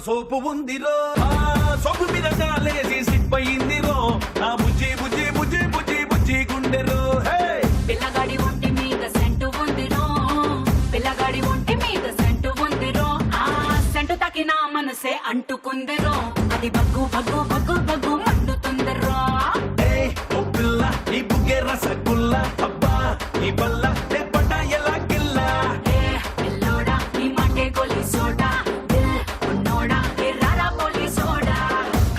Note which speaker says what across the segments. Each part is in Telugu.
Speaker 1: సోపు ఉందిరో సోపు మీద కాలేసి సిప్పయిందిరో నా బుజ్జి బుజ్జి బుజ్జి బుజ్జి బుజ్జి గుండెరో
Speaker 2: పిల్లగాడి ఒంటి మీద సెంటు ఉందిరో పిల్లగాడి ఒంటి మీద సెంటు ఉందిరో ఆ సెంటు తాకిన మనసే అంటుకుందిరో అది బగ్గు బగ్గు బగ్గు బగ్గు మండుతుందిరో
Speaker 1: ఓ పిల్ల ఈ బుగ్గే రసగుల్ల అబ్బా ఈ బల్ల లేపట ఎలా గిల్ల
Speaker 2: పిల్లోడా నీ మాటే గోలి సోడా ఉన్నోడా ఎర్రారా పోలి సోడా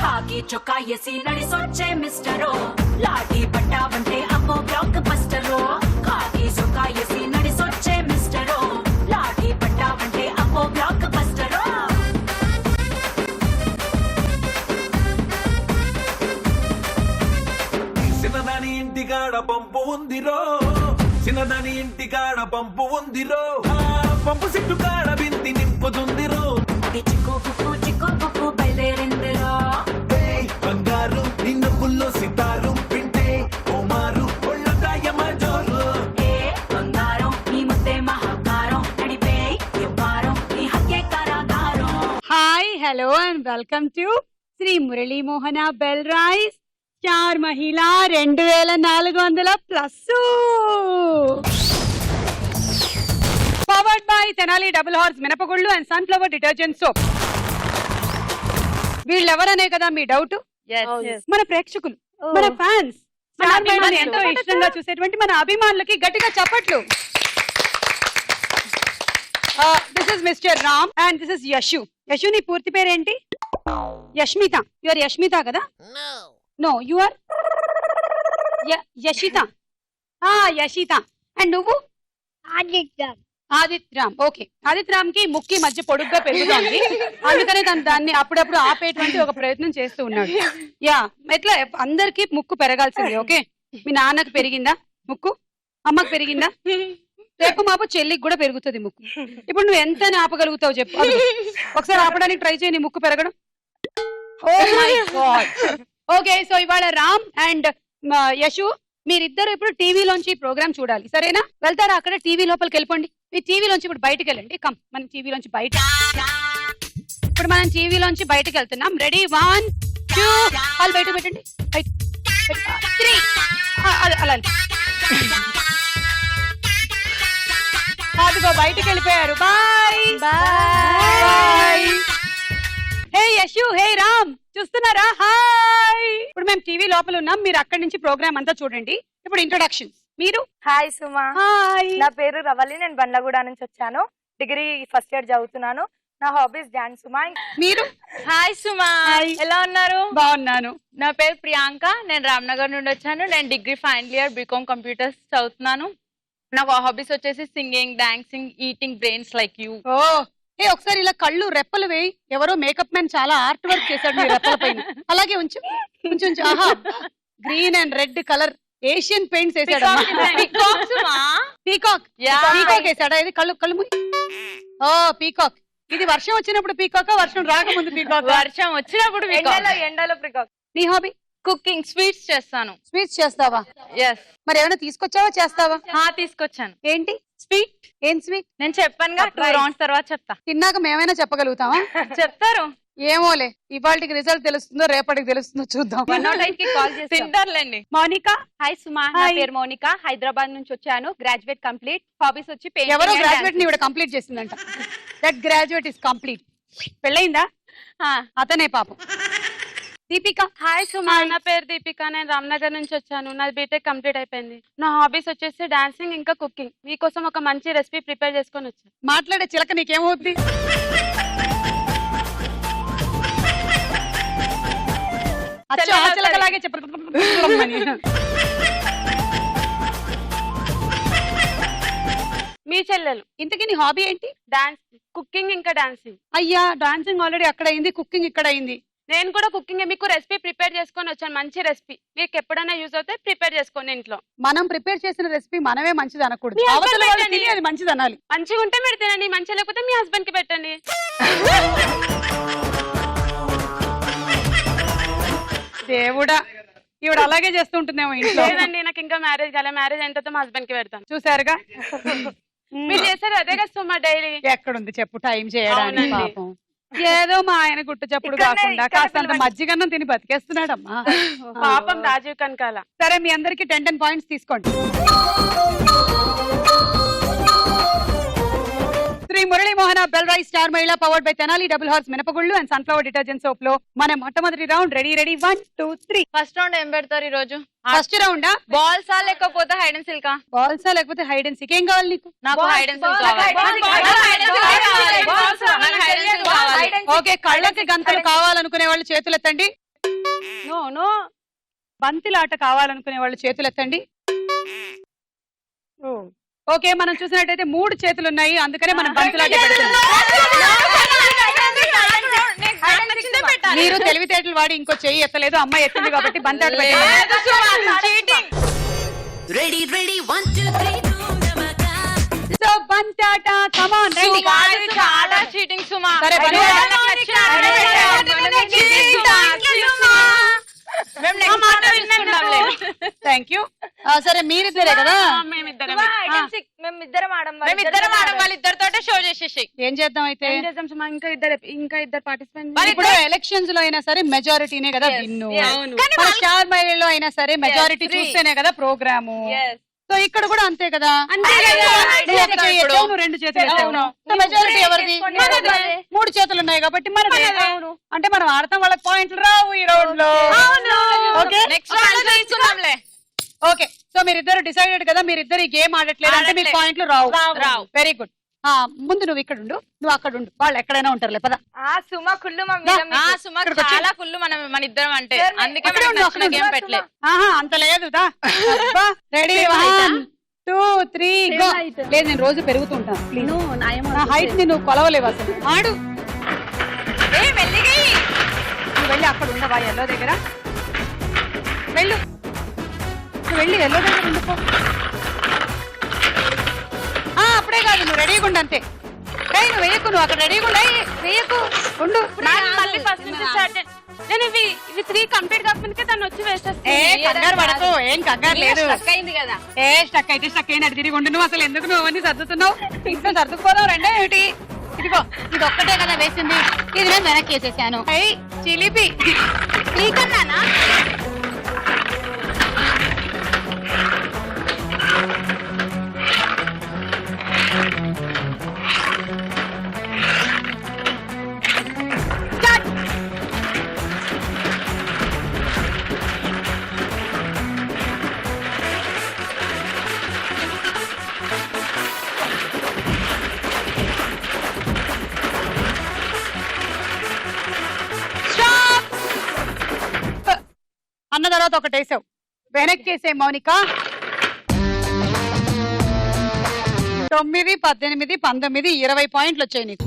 Speaker 2: ఖాకి చొక్కా ఎసి నడిసొచ్చే మిస్టరో లాఠీ పట్టావంటే అమ్మో బ్లాక్ బస్టరో ఖాకి చొక్కా ఎసి నడిసొచ్చే మిస్టరో లాఠీ పట్టావంటే అమ్మో బ్లాక్ బస్టరో
Speaker 1: చిన్నదాని ఇంటికాడ పంపు ఉందిరో చిన్నదాని ఇంటికాడ పంపు ఉందిరో పంపు సిట్టు కాడ బింది నింపుతుందిరో
Speaker 2: చిక్కు బుక్కు బయలుదేరిందిరో
Speaker 1: బంగారు నిన్న పుల్లో సితారు వింటే ఓమారు ఒళ్ళకాయమ జోరు
Speaker 2: బంగారం నీ ముద్దే మహాకారం నడిపే ఎవ్వారం నీ హత్యే కారాగారం.
Speaker 3: Hi hello and welcome to Shri Murali Mohana bell rice star మహిళ 2400+. Powered by Tenali double horse మినపగుళ్ళు అండ్ సన్ఫ్లవర్ డిటర్జెంట్ సోప్. వీళ్ళెవరనే కదా మీ డౌట్? మన ప్రేక్షకులు, మన ఫ్యాన్స్, స్టార్ మహిళని ఎంతో ఇష్టంగా చూసేటువంటి మన అభిమానులకి గట్టిగా చప్పట్లు. This is mister Ram and this is Yashu. Yashu నీ పూర్తి పేరేంటి? యష్మిత. యు ఆర్ యష్మిత కదా? No you are Yashita. Yashita. And నువ్వు? ఆదిత్ రామ్. ఓకే, ఆదిత్ రామ్ కి ముక్కి మధ్య పొడుగ్గా పెరుగుతోంది, అందుకనే తను దాన్ని అప్పుడప్పుడు ఆపేటువంటి ఒక ప్రయత్నం చేస్తూ ఉన్నాడు. యా, ఎట్లా అందరికి ముక్కు పెరగాల్సింది. ఓకే, మీ నాన్నకు పెరిగిందా ముక్కు? అమ్మకు పెరిగిందా? రేపు మాపు చెల్లికి కూడా పెరుగుతుంది ముక్కు. ఇప్పుడు నువ్వు ఎంత ఆపగలుగుతావు చెప్పు. ఒకసారి ఆపడానికి ట్రై చేయి నీ ముక్కు పెరగడం. Oh my god. Okay, so ఇవాళ రామ్ అండ్ యశు మీరిద్దరు ఇప్పుడు టీవీలోంచి ప్రోగ్రామ్ చూడాలి, సరేనా? వెళ్తారా? అక్కడ టీవీ లోపలికి వెళ్ళిపోండి. మీ టీవీలోంచి ఇప్పుడు బయటకు వెళ్ళండి. కమ్, మనం టీవీలోంచి బయట. ఇప్పుడు మనం టీవీలోంచి బయటకు వెళ్తున్నాం. రెడీ? 1 2 వాళ్ళు బయట పెట్టండి. 3 అలా అదిగో బయటకు వెళ్ళిపోయారు. Bye bye. Hey Yashu, hey Ram, చూస్తున్నారా? హాయ్. ఇప్పుడు మేము టీవీ లోపల ఉన్నాం, మీరు అక్కడి నుంచి ప్రోగ్రామ్ అంతా చూడండి. ఇప్పుడు ఇంట్రొడక్షన్స్. మీరు?
Speaker 4: హాయ్ సుమా.
Speaker 3: హాయ్.
Speaker 4: నా పేరు రవలి, నేను బండ్లగూడ నుంచి వచ్చాను. డిగ్రీ ఫస్ట్ ఇయర్ చదువుతున్నాను. నా హాబీస్ డాన్స్. సుమా.
Speaker 3: మీరు?
Speaker 5: హాయ్ సుమా, ఎలా ఉన్నారు?
Speaker 3: బాగున్నాను.
Speaker 5: నా పేరు ప్రియాంక, నేను రామ్నగర్ నుండి వచ్చాను. నేను degree final year B Com computers చదువుతున్నాను. నాకు హాబీస్ వచ్చేసి singing, dancing, eating brains like you.
Speaker 3: ఓ, ఏ ఒకసారి ఇలా కళ్ళు రెప్పలు వేయి. ఎవరో మేకప్ మ్యాన్ చాలా ఆర్ట్ వర్క్ చేశాడు మీ రెప్పల పైన. అలాగే ఉంచు ఉంచు ఉంచు. ఆహా, green and red colour Asian paints వేసాడు. పీకాక్. పీకాక్ వేసాడా? ఇది కళ్ళు కళ్ళు మూయి. ఓ పీకాక్. ఇది వర్షం వచ్చినప్పుడు పీకాక్, వర్షం రాకముందు పీకాక్?
Speaker 5: వర్షం వచ్చినప్పుడు
Speaker 4: ఎండలో ప్రికాక్.
Speaker 3: నీ హాబీ?
Speaker 5: కుకింగ్, స్వీట్స్ చేస్తాను.
Speaker 3: స్వీట్స్ చేస్తావా?
Speaker 5: ఎస్.
Speaker 3: మరి ఏమైనా తీసుకొచ్చావా? చేస్తావా?
Speaker 5: తీసుకొచ్చాను.
Speaker 3: ఏంటి
Speaker 5: స్వీట్?
Speaker 3: ఏం స్వీట్?
Speaker 5: నేను చెప్పాను కదా, 2 రౌండ్స్ తర్వాత చెప్తా.
Speaker 3: తిన్నాక మేమైనా చెప్పగలుగుతామా?
Speaker 5: చెప్తారు.
Speaker 3: ఏమోలే, ఇవాళకి రిజల్ట్ తెలుస్తుందో రేపటికి తెలుస్తుందో చూద్దాం.
Speaker 5: 108 కి కాల్ చేసి తింటారులేండి.
Speaker 3: మౌనిక.
Speaker 5: హాయ్ సుమా, నా పేరు మౌనిక, హైదరాబాద్ నుంచి వచ్చాను. Graduate complete. హాబీస్ వచ్చి
Speaker 3: ఎవరో గ్రాడ్యుయేట్ ని ఇవిడ కంప్లీట్ చేసిందంట. That graduate is complete. పెళ్ళయిందా? అతనే పాపం. దీపిక.
Speaker 5: హాయ్ సుమా, నా పేరు దీపిక, నేను రామ్నగర్ నుంచి వచ్చాను. నాది బీటెక్ కంప్లీట్ అయిపోయింది. నా హాబీస్ వచ్చేసి డాన్సింగ్ ఇంకా కుకింగ్. మీకోసం ఒక మంచి రెసిపీ ప్రిపేర్ చేసుకొని వచ్చాను.
Speaker 3: మాట్లాడే చిలక నీకేమవుద్ది? చిలకలాగే చెప్ప.
Speaker 5: మీ చెల్లెలు.
Speaker 3: ఇంతకీ నీ హాబీ ఏంటి?
Speaker 5: డాన్స్, కుకింగ్ ఇంకా డాన్సింగ్.
Speaker 3: అయ్యా, డాన్సింగ్ ఆల్రెడీ అక్కడ అయింది, కుకింగ్ ఇక్కడ అయింది.
Speaker 5: నేను కూడా కుకింగ్ మీకు రెసిపీ ప్రిపేర్ చేసుకొని వచ్చాను. మంచి రెసిపీ, మీకు ఎప్పుడైనా యూజ్ అవుతే ప్రిపేర్ చేసుకోండి ఇంట్లో.
Speaker 3: మనం ప్రిపేర్ చేసిన రెసిపీ మనమే మంచిది అనకూడదు, అవతల వాళ్ళు తిని అది మంచిది అనాలి.
Speaker 5: మంచిగా ఉంటే మీరు తినండి, మంచి లేకపోతే మీ హస్బెండ్ కి పెట్టండి.
Speaker 3: దేవుడా, ఇవిడ అలాగే చేస్తుంటుందేమో ఇంట్లో.
Speaker 5: లేదండి, నాకు ఇంకా మ్యారేజ్ కాలే. మ్యారేజ్ అయిన తర్వాత మా హస్బెండ్ కి పెడతాను.
Speaker 3: చూసారుగా,
Speaker 5: మీరు చేస్తారు అదే కదా సుమా డైలీ.
Speaker 3: ఎక్కడుంది చెప్పు టైం చేయడానికి? పాపం ఏదో మా ఆయన గుట్టు చప్పుడు కాకుండా కాస్తంత మజ్జిగన్నం తిని బతికేస్తున్నాడమ్మా.
Speaker 6: పాపం రాజీవ్ కనకాల.
Speaker 3: సరే మీ అందరికి 10 పాయింట్స్ తీసుకోండి. Shri Murali Mohana bell rice star మహిళా powered by Tenali double horse మినపగుళ్ళు అండ్ సన్ఫ్లవర్ డిటర్జెంట్ సోప్ లో మన మొట్టమొదటి రౌండ్ రెడీ 1 2 3.
Speaker 5: ఫస్ట్ రౌండ్ ఏం పెడతారు ఈ రోజు?
Speaker 3: ఫస్ట్ రౌండా?
Speaker 5: బాల్సా లేకపోతే హైడ్ అండ్ సిల్కా?
Speaker 3: బాల్సా లేకపోతే హైడ్ అండ్ సీక్? ఏం కావాలి నీకు?
Speaker 5: నాకు హైడ్ అండ్ సిల్క్ కావాలి.
Speaker 3: ఓకే, కళ్ళకి గంతలు కావాలనుకునే వాళ్ళు చేతులు ఎత్తండి. నో బంతిలాట కావాలనుకునే వాళ్ళు చేతులు ఎత్తండి. ఓకే, మనం చూసినట్టయితే 3 చేతులు ఉన్నాయి, అందుకనే మనం బంతిలాట పెడుతున్నాం. మీరు తెలివితేటలు వాడి ఇంకో చెయ్యి ఎత్తలేదు, అమ్మాయి ఎత్తింది కాబట్టి బంతాట సో బంతాట కమాన్ రండి.
Speaker 5: చాలా చీటింగ్ సుమా.
Speaker 3: సరే థ్యాంక్ యూ. సరే మీరిద్దరే కదా?
Speaker 6: మేమిద్దరం
Speaker 5: మేమిద్దరం ఆడం. వాళ్ళిద్దరితోటే షో చేసేసి
Speaker 3: ఏం చేద్దాం అయితే?
Speaker 6: ఇంకా ఇద్దరు పార్టిసిపెంట్.
Speaker 3: ఇప్పుడు ఎలక్షన్స్ లో అయినా సరే మెజారిటీనే కదా విన్ను. మన స్టార్ మహిళలో అయినా సరే మెజారిటీ చూస్తేనే కదా ప్రోగ్రాము. సో ఇక్కడ కూడా అంతే కదా? నువ్వు ఒక చేయి ఎత్తావు, నువ్వు 2 చేతులు ఎత్తావు. మెజారిటీ ఎవరిది? 3 చేతులు ఉన్నాయి కాబట్టి మనది. అంటే మనం ఆడతాం, వాళ్ళకి పాయింట్లు రావు ఈ రౌండ్ లో. Okay, okay. సో మీరిద్దరు డిసైడెడ్ కదా, మీరిద్దరు ఈ గేమ్ ఆడట్లేదు అంటే మీకు పాయింట్లు రావు. Very good. ముందు నువ్వు ఇక్కడ ఉండు, నువ్వు అక్కడ ఉండు, వాళ్ళు ఎక్కడైనా ఉంటారులే పద.
Speaker 4: సుమా కుళ్ళు
Speaker 5: చాలా కుళ్ళు మన ఇద్దరం అంటే, అందుకే గేమ్ పెట్టలే.
Speaker 3: అంత లేదు. Ready 1 2 3 go. లేదు, నేను రోజు పెరుగుతూ ఉంటాను. ప్లీజ్ నా హైట్ ని నువ్వు కొలవలేవు అసలు. ఆడు నువ్వు వెళ్ళి అక్కడ ఉండవా ఎల్లో దగ్గర? వెళ్ళు, నువ్వు వెళ్ళి ఎల్లో దగ్గర ఉండిపో. అప్పుడే కాదు, నువ్వు రెడీగా ఉండు అంతే. నువ్వు వేయకు, నువ్వు అక్కడ రెడీగా ఉండు. వేయకు, ఉండు.
Speaker 6: మళ్ళీ ఫస్ట్ నుంచి స్టార్ట్. నేను ఇవి 3 కంప్లీట్ కాకపోతే తను వచ్చి వేసేస్తా.
Speaker 3: కంగారు పడకు, ఏం కంగారు లేదు.
Speaker 6: అయింది కదా.
Speaker 3: స్టక్ అయితే స్టక్ అయినట్టు తిరిగి ఉండు. నువ్వు అసలు ఎందుకు నువ్వు అన్ని సర్దుతున్నావు? ఇంకా సర్దుకోదాం రెండే ఏమిటి? ఇదిగో ఇది ఒక్కటే కదా వేసింది, ఇది నేను వెనక్కి వేసేసాను. చిలిపి నీకన్నానా? అన్న తర్వాత ఒకటి వేసావు, వెనక్కి వేసే మౌనిక. 9 18 19 20 పాయింట్లు వచ్చాయి నీకు.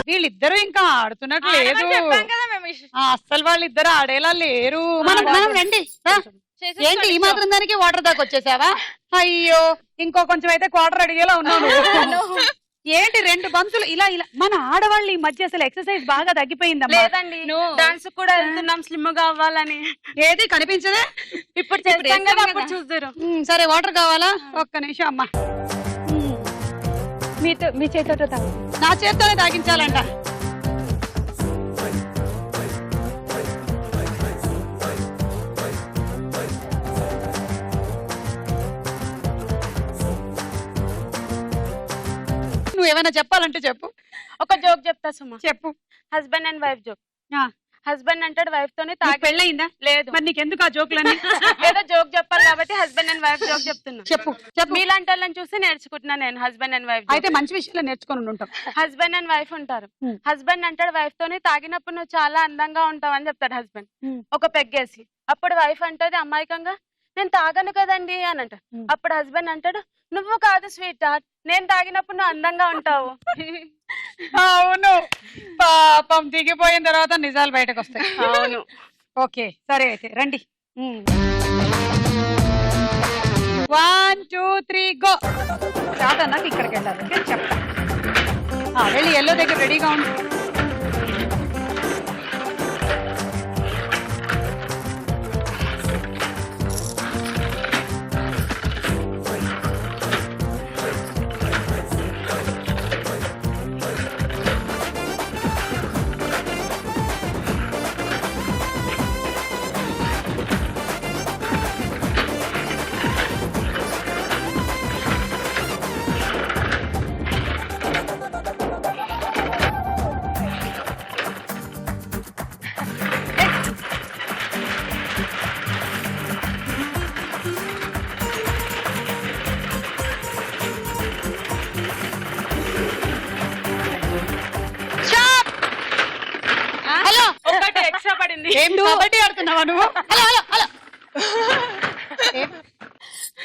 Speaker 3: వీళ్ళిద్దరూ ఇంకా ఆడుతున్నట్టు లేదు. అస్సలు వాళ్ళిద్దరు ఆడేలా లేరు. మనం రండి. ఏంటి ఈ మాత్రం దానికి వాటర్ దాకా వచ్చేసావా? అయ్యో, ఇంకో కొంచెం అయితే క్వార్టర్ అడిగేలా ఉన్నాను. ఏంటి 2 బంతులు ఇలా ఇలా? మన ఆడవాళ్ళు ఈ మధ్య అసలు ఎక్సర్సైజ్ బాగా తగ్గిపోయిందమ్మా.
Speaker 6: లేదండి, డాన్స్ కూడా వెళ్తున్నాం స్లిమ్ గా అవ్వాలని.
Speaker 3: ఏది కనిపించదే?
Speaker 6: ఇప్పుడు చేస్తాం కదా, అప్పుడు చూద్దరు.
Speaker 3: సరే, వాటర్ కావాలా? ఒక్క నిమిషం అమ్మా.
Speaker 6: మీ చేతితో తాగు.
Speaker 3: నా చేత్తోనే తాగించాలంట. నువ్వు ఏమైనా చెప్పాలంటే చెప్పు.
Speaker 6: ఒక జోక్ చెప్తా సుమా.
Speaker 3: చెప్పు.
Speaker 6: Husband and wife joke. Husband అంటాడు వైఫ్ తోనే
Speaker 3: పెళ్ళయిందా?
Speaker 6: లేదు.
Speaker 3: మరి నీకెందుకు ఆ జోకులన్నీ?
Speaker 6: ఏదో జోక్ చెప్పాలి కాబట్టి హస్బెండ్ అండ్ వైఫ్ జోక్ చెప్తున్నా.
Speaker 3: చెప్పు.
Speaker 6: మీలాంటి వాళ్ళని చూసి నేర్చుకుంటున్నా నేను. హస్బెండ్ అండ్ వైఫ్
Speaker 3: అయితే మంచి విషయాలు నేర్చుకుని ఉంటాం.
Speaker 6: హస్బెండ్ అండ్ వైఫ్ ఉంటారు. హస్బెండ్ అంటాడు వైఫ్ తోని, తాగినప్పుడు నువ్వు చాలా అందంగా ఉంటావు అని చెప్తాడు హస్బెండ్ ఒక పెగ్గేసి. అప్పుడు వైఫ్ అంటది అమాయకంగా, నేను తాగను కదండి అని అంట. అప్పుడు హస్బెండ్ అంటాడు, నువ్వు కాదు స్వీట్ హార్ట్, నేను తాగినప్పుడు నువ్వు అందంగా ఉంటావు.
Speaker 3: అవును, పాపం దిగిపోయిన తర్వాత నిజాలు బయటకు వస్తాయి.
Speaker 6: అవును.
Speaker 3: ఓకే, సరే అయితే రండి. 1 2 3 గో. స్టార్ట్ అన్నాక ఇక్కడికి వెళ్ళాలి చెప్తా. వెళ్ళి ఎల్లో దగ్గర రెడీగా ఉండు. చేస్తున్నావా నువ్వు? హలో హలో హలో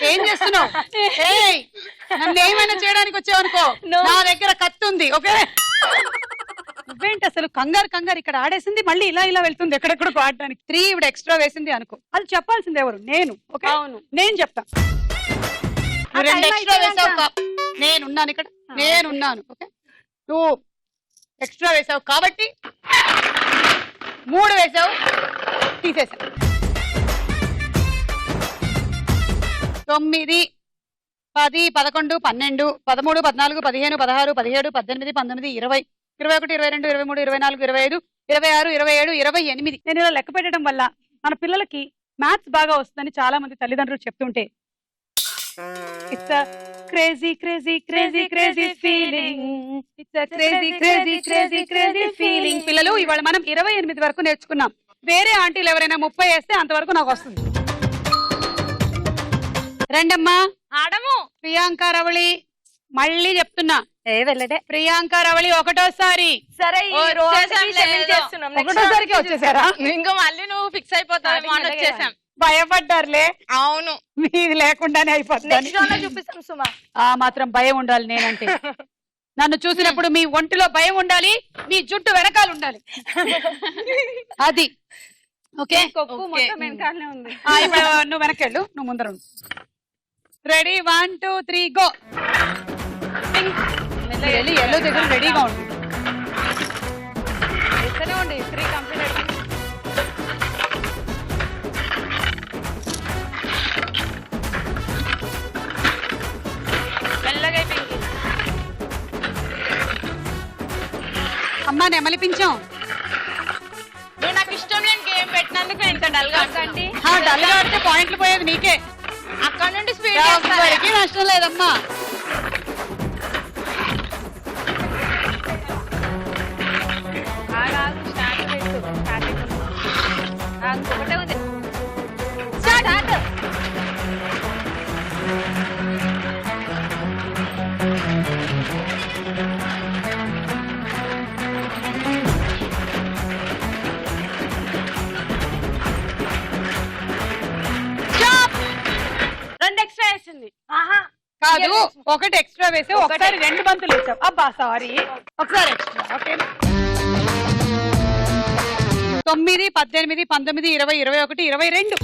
Speaker 3: ఏం చేస్తున్నావు? ఏయ్, నన్ను ఏమైనా చేయడానికి వచ్చావనుకో, నా దగ్గర కత్తి ఉంది. ఓకే, నువ్వేంటి అసలు కంగారు ఇక్కడ ఆడేసింది, మళ్ళీ ఇలా వెళ్తుంది ఎక్కడెక్కడికో ఆడడానికి. 3 ఇవిడ ఎక్స్ట్రా వేసింది అనుకో, అది చెప్పాల్సింది ఎవరు? నేను. ఓకే, నేను చెప్తా. 2 ఎక్స్ట్రా వేసావు, నేనున్నాను ఇక్కడ, నేనున్నాను. ఓకే, నువ్వు ఎక్స్ట్రా వేసావు కాబట్టి 3 వేసావు, తీసేసావు. 9, 10, 11, 12, 13, 14, 15, 16, 17, 18, 19, 20, 21, 22, 23, 24, 25, 26, 27, 28. నేను ఇలా లెక్క పెట్టడం వల్ల మన పిల్లలకి మ్యాథ్స్ బాగా వస్తుందని చాలా మంది తల్లిదండ్రులు చెప్తుంటే, it's a crazy feeling, it's a crazy feeling. పిల్లలు, ఇవాళ మనం 28 వరకు నేర్చుకున్నాం. వేరే ఆంటీలు ఎవరైనా 30 వేస్తే అంతవరకు నాకు వస్తుంది. రండమ్మా
Speaker 5: ఆడము.
Speaker 3: ప్రియాంక రవళి, మళ్ళీ చెప్తున్నా, ప్రియాంక రవళి ఒకటోసారి.
Speaker 4: సరే, ఈ
Speaker 5: వచ్చేసాం,
Speaker 4: చేస్తున్నాం.
Speaker 3: ఒకటోసారికి వచ్చేసారా?
Speaker 5: ఇంకా మళ్ళీ నువ్వు ఫిక్స్ అయిపోతావు అని వచ్చేసాం.
Speaker 3: భయపడ్డారులే.
Speaker 5: అవును,
Speaker 3: మీది లేకుండానే అయిపోతుంది.
Speaker 4: చూపిస్తాం సుమా.
Speaker 3: ఆ మాత్రం భయం ఉండాలి నేనంటే. నన్ను చూసినప్పుడు మీ ఒంటిలో భయం ఉండాలి, మీ జుట్టు వెనకాల ఉండాలి. అది ఓకే.
Speaker 6: వెనకాలనే ఉంది.
Speaker 3: ఇప్పుడు నువ్వు వెనకెళ్ళు, నువ్వు ముందర ఉండు. Ready, 1 2 3 go. ఎల్లో దగ్గర రెడీగా ఉండు.
Speaker 6: ఇస్తూనే ఉండి 3 కంప్లీట్.
Speaker 5: మెల్లగా అయిపోయింది.
Speaker 3: అమ్మా నెమలిపించాం.
Speaker 5: నువ్వు నాకు ఇష్టం లేని గేమ్ పెట్టినందుకు ఇంత డల్ గా ఉంటుంది.
Speaker 3: డల్ గా ఆడితే పాయింట్లు పోయేది నీకే.
Speaker 5: అక్కడ నుండి స్పీడ్
Speaker 3: ఎవరికి నష్టం లేదమ్మా.
Speaker 5: ఒకటే ఉంది.
Speaker 3: కాదు, ఒకటి ఎక్స్ట్రా వేసావు, ఒకసారి 2 బంతులు వేసావు. అబ్బా సారీ, ఒకసారి ఎక్స్ట్రా. ఓకే, 9, 18, 19, 20, 21, 22.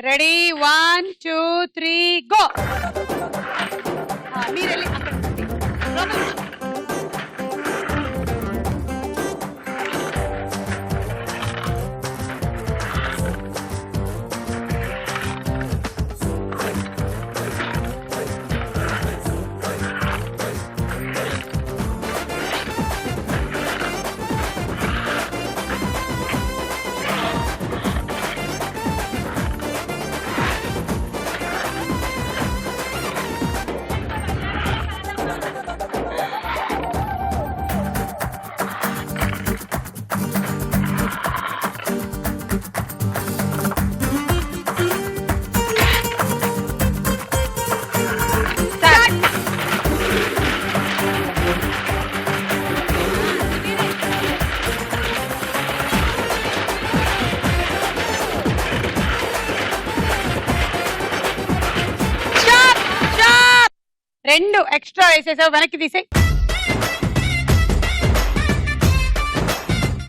Speaker 3: Ready, 1 2 3 go. మీరు వెళ్ళి అక్కడ రెండు ఎక్స్ట్రా వేసేసావు, వెనక్కి తీసేయి.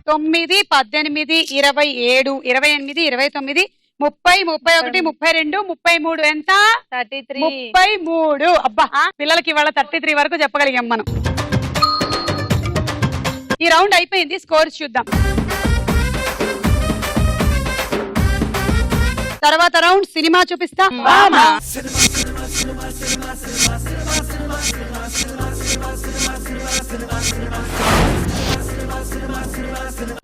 Speaker 3: 9, 18, 27, 28, 29, 30, 31, 32, 33. ఎంత? 33. అబ్బా, పిల్లలకి ఇవాళ 33 వరకు చెప్పగలిగాం మనం. ఈ రౌండ్ అయిపోయింది, స్కోర్స్ చూద్దాం. తర్వాత రౌండ్ సినిమా చూపిస్తా.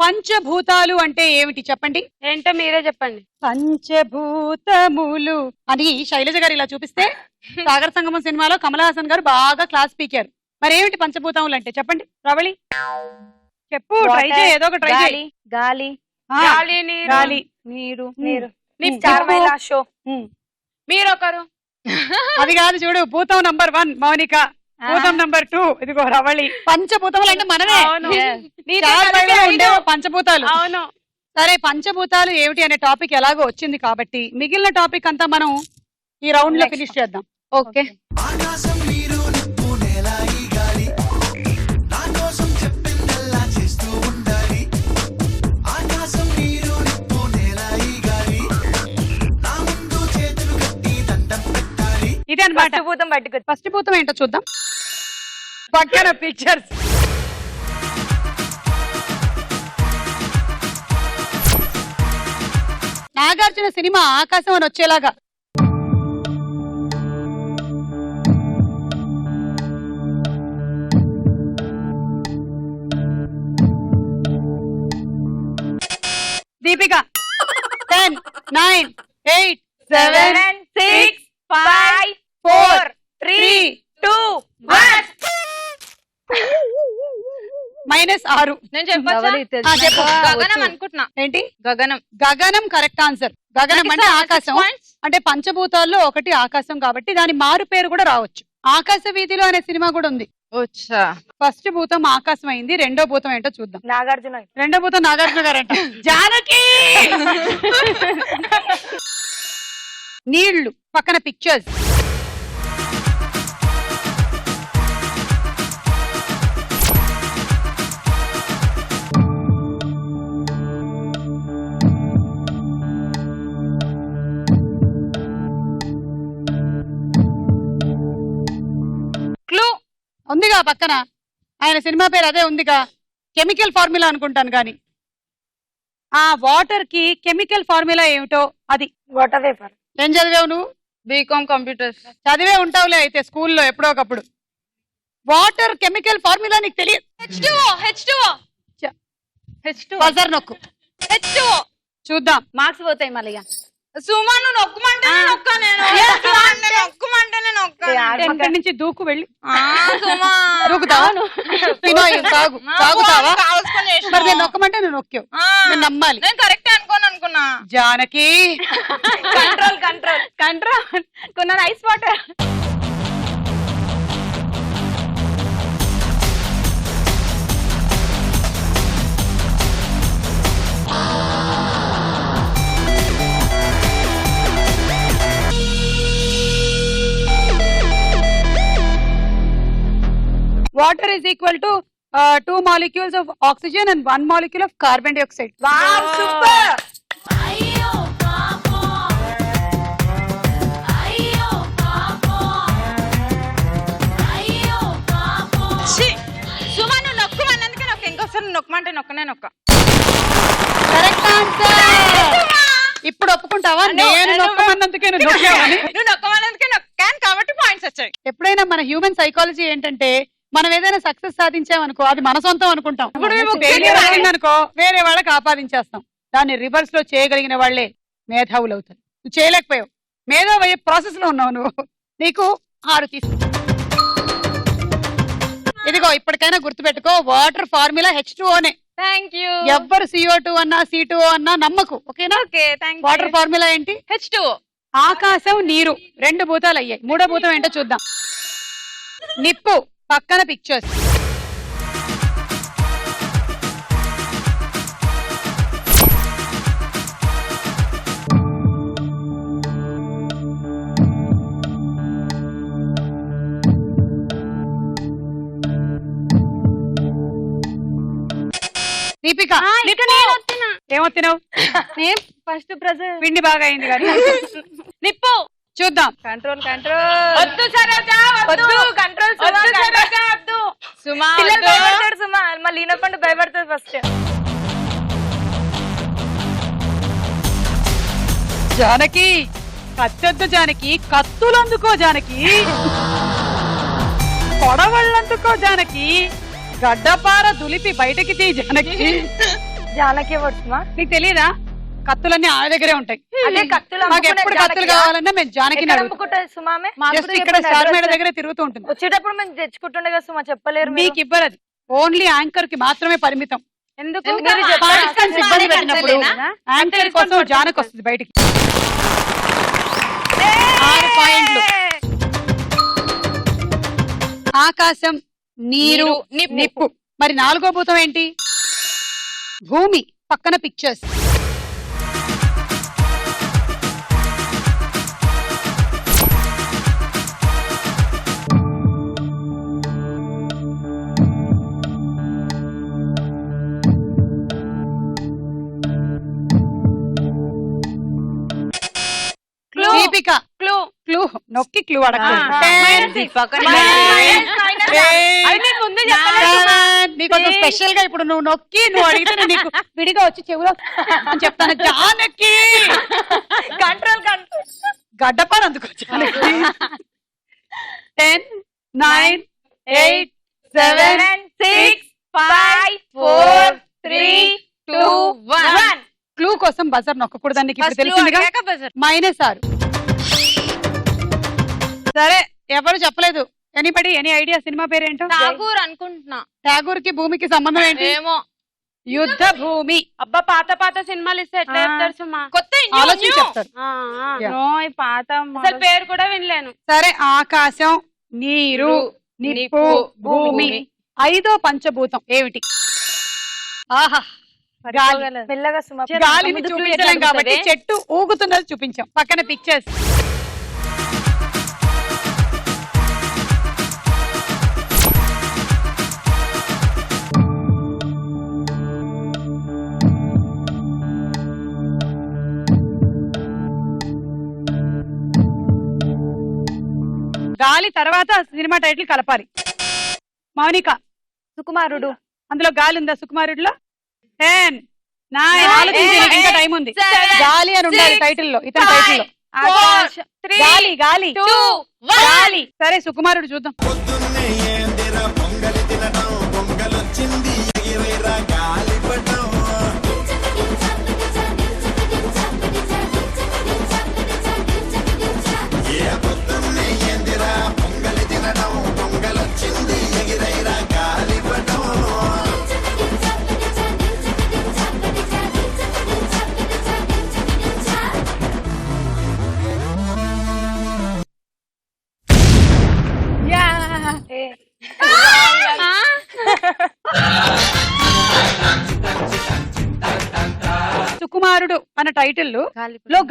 Speaker 3: పంచభూతాలు అంటే ఏమిటి చెప్పండి?
Speaker 6: ఏంటో మీరే చెప్పండి.
Speaker 3: పంచభూతములు అని శైలజ గారు ఇలా చూపిస్తే సాగర సంగమం సినిమాలో కమల్ హాసన్ గారు బాగా క్లాస్ పీకారు. మరి ఏమిటి పంచభూతములు అంటే చెప్పండి రవళి, చెప్పు. ట్రై చేయి, ఏదో ఒక ట్రై చేయి.
Speaker 4: గాలి,
Speaker 6: గాలి,
Speaker 3: గాలి,
Speaker 4: నీరు,
Speaker 6: షో. మీరొకరు.
Speaker 3: అది కాదు చూడు, భూతం నంబర్ 1 మౌనిక, భూతం నంబర్ 2 ఇదిగో రవళి. పంచభూతములు అంటే మనమే.
Speaker 6: అవును.
Speaker 3: ఉండేవో పంచభూతాలు.
Speaker 6: అవును.
Speaker 3: సరే పంచభూతాలు ఏమిటి అనే టాపిక్ ఎలాగో వచ్చింది కాబట్టి మిగిలిన టాపిక్ అంతా మనం ఈ రౌండ్ లో ఫినిష్ చేద్దాం.
Speaker 5: ఓకే.
Speaker 7: ఆకాశం నీరు నిప్పు నేల ఈ గాలి నా కోసం చెప్పిందల్లా చేస్తూ ఉండాలి. ఆకాశం నీరు నిప్పు నేల ఈ గాలి నా ముందు చేతులు కట్టి దండం పెట్టాలి.
Speaker 3: ఇది అన్నమాట.
Speaker 4: భూతం బయటకు
Speaker 3: ఫస్ట్ భూతం ఏంటో చూద్దాం. పక్కన పిక్చర్స్. నాగార్జున సినిమా ఆకాశం అని వచ్చేలాగా దీపిక 10 9 8 7
Speaker 4: 6 5 4 3 2 1
Speaker 5: నేను చెప్పొచ్చా?
Speaker 3: చెప్పు.
Speaker 5: గగనం అనుకుంటున్నా.
Speaker 3: ఏంటి
Speaker 5: గగనం.
Speaker 3: గగనం కరెక్ట్ ఆన్సర్. గగనం అంటే ఆకాశం. అంటే పంచభూతాల్లో ఒకటి ఆకాశం కాబట్టి దాని మారు పేరు కూడా రావచ్చు. ఆకాశ వీధిలో అనే సినిమా కూడా ఉంది.
Speaker 5: వచ్చా.
Speaker 3: ఫస్ట్ భూతం ఆకాశం అయింది. రెండో భూతం ఏంటో చూద్దాం.
Speaker 4: నాగార్జున
Speaker 3: రెండో భూతం నాగార్జున గారంట. జానకి నీళ్లు పక్కన పిక్చర్స్. ఉందిగా పక్కన ఆయన సినిమా పేరు అదే ఉందిగా. కెమికల్ ఫార్ములా అనుకుంటాను కానీ ఆ వాటర్ కి కెమికల్ ఫార్ములా ఏమిటో అది.
Speaker 4: Water vapour.
Speaker 3: ఏం చదివావు నువ్వు?
Speaker 5: BCom computers.
Speaker 3: చదివే ఉంటావులే అయితే స్కూల్లో ఎప్పుడో ఒకప్పుడు. వాటర్ కెమికల్ ఫార్ములా నీకు తెలియదు. బజర్ నొక్కు. చూద్దాం.
Speaker 6: మార్క్స్ పోతాయి మళ్ళీ.
Speaker 5: సుమా నువ్వు నొక్కమంటే నొక్కా. నేను నొక్కమంటే నొక్కా.
Speaker 3: ఇక్కడి నుంచి దూకు వెళ్ళి
Speaker 5: సుమా
Speaker 3: దూకుతావా? తాగు తాగుతావా? మరి నేను నొక్కమంటే నువ్వు నొక్కావు. నేను నమ్మాలి.
Speaker 5: నేను కరెక్ట్ అనుకున్నా.
Speaker 3: జానకి
Speaker 4: కంట్రోల్ కంట్రోల్ కంట్రోల్ కొన్న ice water.
Speaker 3: water is equal to 2 molecules of oxygen and 1 molecule of carbon dioxide.
Speaker 4: Wow, super.
Speaker 5: Suma నువ్వు నొక్కమన్నందుకే నొక్క. ఇంకోసారి నొక్కమంటే నొక్కనే నొక్క.
Speaker 3: Correct answer. ఇప్పుడు ఒప్పుకుంటావా? నేను నొక్కమన్నందుకే నువ్వు నొక్కావని.
Speaker 5: నువ్వు నొక్కమన్నందుకే నొక్కాను కాబట్టి పాయింట్స్ వచ్చాయి.
Speaker 3: ఎప్పుడైనా మన హ్యూమన్ సైకాలజీ ఏంటంటే మనం ఏదైనా సక్సెస్ సాధించామనుకో అది మన సొంతం అనుకుంటాం. అనుకో వేరే వాళ్ళకి ఆపాదించేస్తాం. దాన్ని రివర్స్ లో చేయగలిగిన వాళ్లే మేధావులు అవుతారు. నువ్వు చేయలేకపోయావు. మేధావి ప్రాసెస్ లో ఉన్నావు నువ్వు. నీకు 6 తీసుకు. ఇదిగో ఇప్పటికైనా గుర్తుపెట్టుకో, water formula H2O.
Speaker 5: Thank you.
Speaker 3: ఎవ్వరు CO2 అన్నా C2O అన్నా నమ్మకు. ఓకేనా? వాటర్ ఫార్ములా ఏంటి?
Speaker 5: H2O.
Speaker 3: ఆకాశం నీరు 2 భూతాలు అయ్యాయి. మూడో భూతం ఏంటో చూద్దాం. నిప్పు పక్కన పిక్చర్స్. దీపిక ఏమొత్తినావు?
Speaker 6: ఫస్ట్ ప్రెజెంట్
Speaker 3: పిండి బాగా అయింది కానీ
Speaker 5: నిప్పు
Speaker 3: చూద్దాం.
Speaker 4: Control control.
Speaker 5: వద్దు సరోజా వద్దు.
Speaker 4: కంట్రోల్
Speaker 5: వద్దు సరోజా వద్దు. సుమా
Speaker 4: పిల్లలు భయపడతాడు. సుమా మళ్ళీ ఈనకుండా భయపడుతుంది ఫస్ట్.
Speaker 3: జానకి కత్తెద్దు జానకి, కత్తులందుకో జానకి, కొడవళ్ళందుకో జానకి, గడ్డపార దులిపి బయటకి తీ జానకి.
Speaker 4: జానకి వర్డ్స్
Speaker 3: నీకు తెలియదా? కత్తులన్నీ ఆమె దగ్గరే ఉంటాయి.
Speaker 4: అదే కత్తులు
Speaker 3: మాకు ఎప్పుడు కత్తులు కావాలన్నా మేము జానకి
Speaker 4: అమ్ముకుంటారు. సుమామే
Speaker 3: ఇక్కడ స్టార్ మేడ దగ్గర తిరుగుతూ ఉంటుంది.
Speaker 4: వచ్చేటప్పుడు మేము తెచ్చుకుంటుండే కదా సుమా. చెప్పలేరు
Speaker 3: మీకు ఇవ్వరు. అది ఓన్లీ యాంకర్ కి మాత్రమే పరిమితం.
Speaker 4: ఎందుకు?
Speaker 3: పార్టిసిపెంట్స్ ఇబ్బంది పెట్టినప్పుడు యాంకర్ కోసం జానకి వస్తుంది బయటికి. 6 పాయింట్లు. ఆకాశం నీరు నిప్పు. మరి 4వ భూతం ఏంటి? భూమి పక్కన పిక్చర్స్. దీపిక
Speaker 6: క్లూ
Speaker 3: క్లూ నొక్కి క్లూ నీకు స్పెషల్ గా ఇప్పుడు నువ్వు నొక్కి నువ్వు అడిగితే నేను నీకు విడిగా వచ్చి చెవులో అని చెప్తాను. జానకి
Speaker 4: కంట్రోల్
Speaker 3: గడ్డపాడు అందుకో జానకి. 10, 9, 8, 7, 6, 5, 4, 3, 2, 1. క్లూ కోసం బజర్ నొక్కకూడదని నీకు ఇప్పుడు తెలిసిందిగా. -6. సరే ఎవరు చెప్పలేదు. ఎనీబడి ఎనీ ఐడియా సినిమా పేరేంటో?
Speaker 5: ఠాగూర్ అనుకుంటున్నా.
Speaker 3: ఠాగూర్ కి భూమికి సంబంధం ఏంటి?
Speaker 5: ఏమో.
Speaker 3: యుద్ధ భూమి.
Speaker 6: అబ్బా పాత సినిమాలు ఇస్తే ఎట్లా చెప్తారు సుమా?
Speaker 5: కొత్త
Speaker 3: ఆలోచించి చెప్తారు.
Speaker 6: పాత అసలు పేరు కూడా వినలేను.
Speaker 3: సరే ఆకాశం, నీరు, నిప్పు, భూమి. 5వ పంచభూతం ఏమిటి? ఆహా గాలి.
Speaker 4: మెల్లగా సుమ.
Speaker 3: గాలిని చూపించలేం కాబట్టి చెట్టు ఊగుతున్నది చూపించాం. పక్కన పిక్చర్స్. గాలి తర్వాత సినిమా టైటిల్ కలపాలి. మౌనిక.
Speaker 4: సుకుమారుడు.
Speaker 3: అందులో గాలి ఉందా సుకుమారుడిలో? 10, 9 ఆలోచించడానికి ఇంకా టైం ఉంది. గాలి అని ఉండాలి టైటిల్ లో. ఇతని టైటిల్ లో గాలి గాలి
Speaker 5: 2, 1.
Speaker 3: గాలి. సరే సుకుమారుడు చూద్దాం.
Speaker 7: పొద్దున్నే ఏందిరా పొంగలి తినడం, పొంగలొచ్చింది ఎగిరేరా గాలిపటం. పొద్దున్నే ఏందిరా పొంగలి తినడం, పొంగలొచ్చింది ఎగిరేరా గాలిపటం.
Speaker 3: సుకుమారుడు అన్న టైటిల్ లో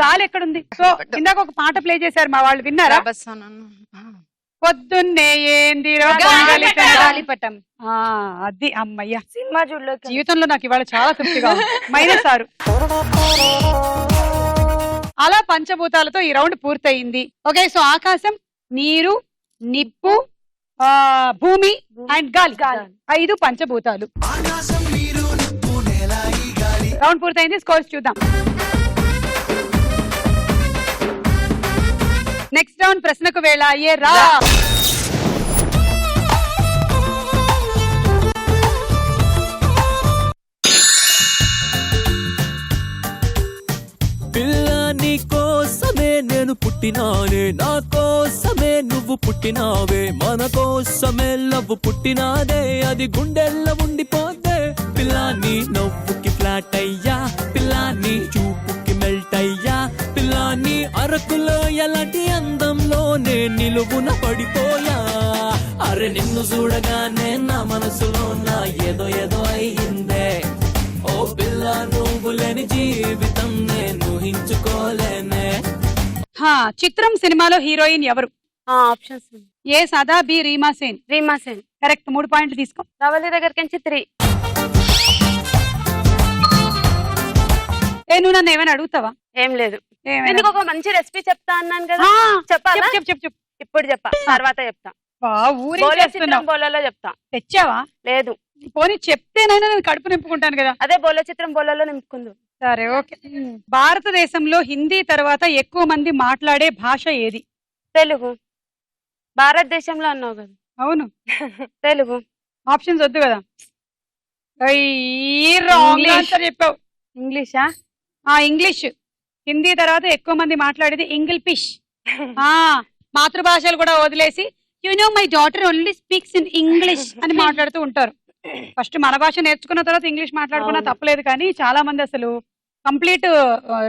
Speaker 3: గాలి ఎక్కడుంది? సో ఇందాక ఒక పాట ప్లే చేశారు మా వాళ్ళు, విన్నారా? పొద్దున్నే ఏందిరా పొంగలి గాలిపటం. అది అమ్మయ్య
Speaker 4: సినిమా చూడలో
Speaker 3: జీవితంలో నాకు ఇవాళ చాలా తృప్తిగా ఉంది. -6. అలా పంచభూతాలతో ఈ రౌండ్ పూర్తయింది. ఓకే, సో ఆకాశం, నీరు, నిప్పు, భూమి అండ్ గాలి. 5 పంచభూతాలు.
Speaker 7: ఆకాశం, నీరు, నిప్పు, నేల, ఈ గాలి.
Speaker 3: రౌండ్ పూర్తయింది. స్కోర్స్ చూద్దాం. నెక్స్ట్ రౌండ్ ప్రశ్నకు వేళ. అయ్యే రా.
Speaker 8: పిల్లని కోసమే నేను పుట్టినానే, నా కోసమే నువ్వు పుట్టినావే, మన కోసమే లవ్ పుట్టినాదే, అది గుండెల్లో ఉండిపోతే. పిల్లాని నవ్వుకి ఫ్లాట్ అయ్యా, పిల్లాని చూపుకి మెల్ట్ అయ్యా, పిల్లాని అరకులో ఎలాంటి అందంలోనే నిలువున పడిపోయా. అరే నిన్ను చూడగానే నా మనసులో నా ఏదో ఏదో అయ్యిందే. ఓ పిల్ల నువ్వు లేని జీవితం నేను ఊహించుకోలేనే.
Speaker 3: చిత్రం సినిమాలో హీరోయిన్ ఎవరు?
Speaker 6: ఆప్షన్స్.
Speaker 3: ఏ సదా, బి రీమా సేన్.
Speaker 6: రీమా సేన్.
Speaker 3: కరెక్ట్. 3 పాయింట్లు తీసుకో.
Speaker 6: రవలి దగ్గరికి 3.
Speaker 3: నువ్వు నన్ను ఏమైనా అడుగుతావా?
Speaker 6: ఏం లేదు.
Speaker 3: ఏమైనా?
Speaker 6: ఎందుకు ఒక మంచి రెసిపీ చెప్తా అన్నాను కదా, చెప్పాలా?
Speaker 3: చెప్పు.
Speaker 6: ఇప్పుడు చెప్పా, తర్వాత చెప్తా.
Speaker 3: ఊరే
Speaker 6: చిత్రం బోలలో చెప్తా.
Speaker 3: తెచ్చావా?
Speaker 6: లేదు.
Speaker 3: పోనీ చెప్తేనైనా నేను కడుపు నింపుకుంటాను కదా.
Speaker 6: అదే బోలో చిత్రం బోలలో నింపుకుందు.
Speaker 3: సరే ఓకే. భారతదేశంలో హిందీ తర్వాత ఎక్కువ మంది మాట్లాడే భాష ఏది?
Speaker 6: తెలుగు. భారతదేశంలో అన్నావు కదా.
Speaker 3: అవును.
Speaker 6: తెలుగు.
Speaker 3: ఆప్షన్స్ వద్దు కదా. రాంగ్ ఆన్సర్ చెప్పావు.
Speaker 6: ఇంగ్లీషా?
Speaker 3: ఇంగ్లీష్. హిందీ తర్వాత ఎక్కువ మంది మాట్లాడేది ఇంగ్లీష్. మాతృభాషలు కూడా వదిలేసి my daughter only speaks in English అని మాట్లాడుతూ ఉంటారు. ఫస్ట్ మన భాష నేర్చుకున్న తర్వాత ఇంగ్లీష్ మాట్లాడుకున్నా తప్పలేదు, కానీ చాలా మంది అసలు కంప్లీట్